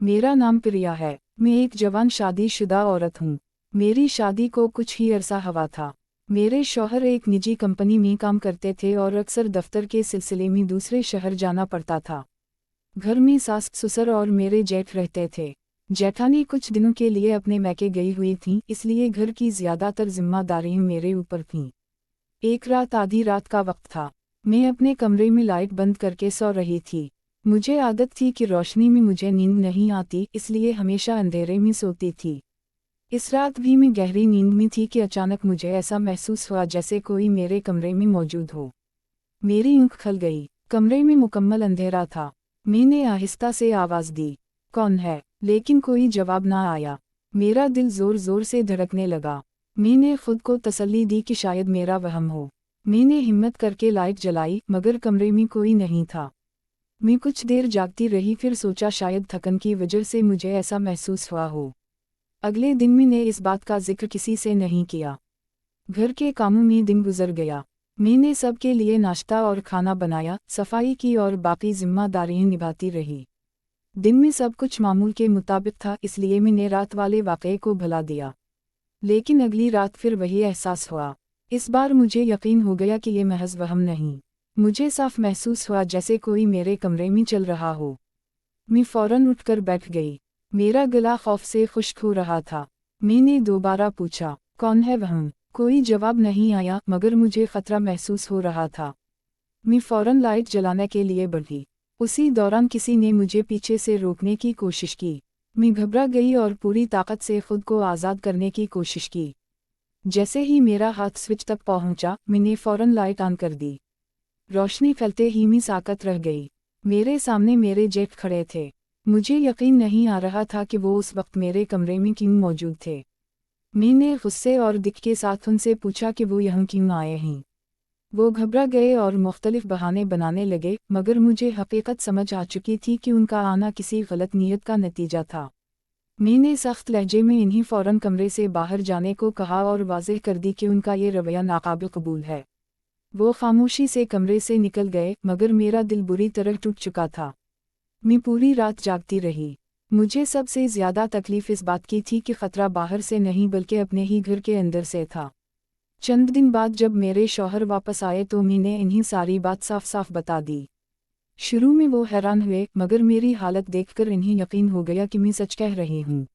मेरा नाम प्रिया है। मैं एक जवान शादीशुदा औरत हूँ। मेरी शादी को कुछ ही अरसा हुआ था। मेरे शौहर एक निजी कंपनी में काम करते थे और अक्सर दफ्तर के सिलसिले में दूसरे शहर जाना पड़ता था। घर में सास ससुर और मेरे जेठ रहते थे। जेठानी कुछ दिनों के लिए अपने मैके गई हुई थीं, इसलिए घर की ज़्यादातर जिम्मेदारियां मेरे ऊपर थीं। एक रात आधी रात का वक्त था। मैं अपने कमरे में लाइट बंद करके सो रही थी। मुझे आदत थी कि रोशनी में मुझे नींद नहीं आती, इसलिए हमेशा अंधेरे में सोती थी। इस रात भी मैं गहरी नींद में थी कि अचानक मुझे ऐसा महसूस हुआ जैसे कोई मेरे कमरे में मौजूद हो। मेरी आँख खुल गई। कमरे में मुकम्मल अंधेरा था। मैंने आहिस्ता से आवाज़ दी, कौन है? लेकिन कोई जवाब ना आया। मेरा दिल ज़ोर ज़ोर से धड़कने लगा। मैंने खुद को तसल्ली दी कि शायद मेरा वहम हो। मैंने हिम्मत करके लाइट जलाई, मगर कमरे में कोई नहीं था। मैं कुछ देर जागती रही, फिर सोचा शायद थकन की वजह से मुझे ऐसा महसूस हुआ हो। अगले दिन मैंने इस बात का जिक्र किसी से नहीं किया। घर के कामों में दिन गुजर गया। मैंने सबके लिए नाश्ता और खाना बनाया, सफाई की और बाकी जिम्मेदारियां निभाती रही। दिन में सब कुछ मामूल के मुताबिक था, इसलिए मैंने रात वाले वाक़ये को भुला दिया। लेकिन अगली रात फिर वही एहसास हुआ। इस बार मुझे यकीन हो गया कि ये महज वहम नहीं। मुझे साफ महसूस हुआ जैसे कोई मेरे कमरे में चल रहा हो। मैं फौरन उठकर बैठ गई। मेरा गला खौफ से खुश्क हो रहा था। मैंने दोबारा पूछा, कौन है वह? कोई जवाब नहीं आया, मगर मुझे खतरा महसूस हो रहा था। मैं फौरन लाइट जलाने के लिए बढ़ी। उसी दौरान किसी ने मुझे पीछे से रोकने की कोशिश की। मैं घबरा गई और पूरी ताकत से खुद को आज़ाद करने की कोशिश की। जैसे ही मेरा हाथ स्विच तक पहुंचा, मैंने फौरन लाइट ऑन कर दी। रोशनी फैलते ही मैं साकत रह गई। मेरे सामने मेरे जेठ खड़े थे। मुझे यकीन नहीं आ रहा था कि वो उस वक्त मेरे कमरे में क्यों मौजूद थे। मैंने गुस्से और दिख के साथ उनसे पूछा कि वो यहाँ क्यों आए हैं। वो घबरा गए और मुख्तलिफ बहाने बनाने लगे, मगर मुझे हकीकत समझ आ चुकी थी कि उनका आना किसी गलत नीयत का नतीजा था। मैंने सख्त लहजे में इन्हीं फ़ौरन कमरे से बाहर जाने को कहा और वाज़ेह कर दी कि उनका ये रवैया नाकाबिल कबूल है। वो खामोशी से कमरे से निकल गए, मगर मेरा दिल बुरी तरह टूट चुका था। मैं पूरी रात जागती रही। मुझे सबसे ज़्यादा तकलीफ़ इस बात की थी कि ख़तरा बाहर से नहीं बल्कि अपने ही घर के अंदर से था। चंद दिन बाद जब मेरे शौहर वापस आए तो मैंने इन्हीं सारी बात साफ साफ बता दी। शुरू में वो हैरान हुए, मगर मेरी हालत देखकर इन्हें यकीन हो गया कि मैं सच कह रही हूँ।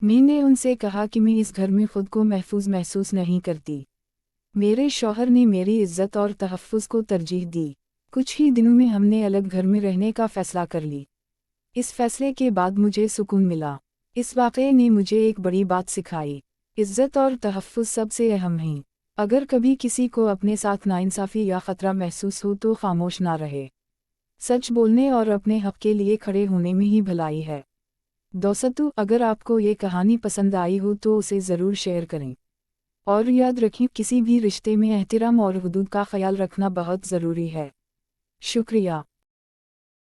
मैंने उनसे कहा कि मैं इस घर में खुद को महफूज महसूस नहीं करती। मेरे शौहर ने मेरी इज्जत और तहफ़्फ़ुज़ को तरजीह दी। कुछ ही दिनों में हमने अलग घर में रहने का फ़ैसला कर ली। इस फैसले के बाद मुझे सुकून मिला। इस वाक़ये ने मुझे एक बड़ी बात सिखाई। इज्जत और तहफ़्फ़ुज़ सबसे अहम हैं। अगर कभी किसी को अपने साथ नाइंसाफ़ी या ख़तरा महसूस हो तो खामोश ना रहे। सच बोलने और अपने हक़ के लिए खड़े होने में ही भलाई है। दोस्तों, अगर आपको ये कहानी पसंद आई हो तो उसे ज़रूर शेयर करें। और याद रखें, किसी भी रिश्ते में एहतराम और हुदूद का ख़याल रखना बहुत ज़रूरी है। शुक्रिया।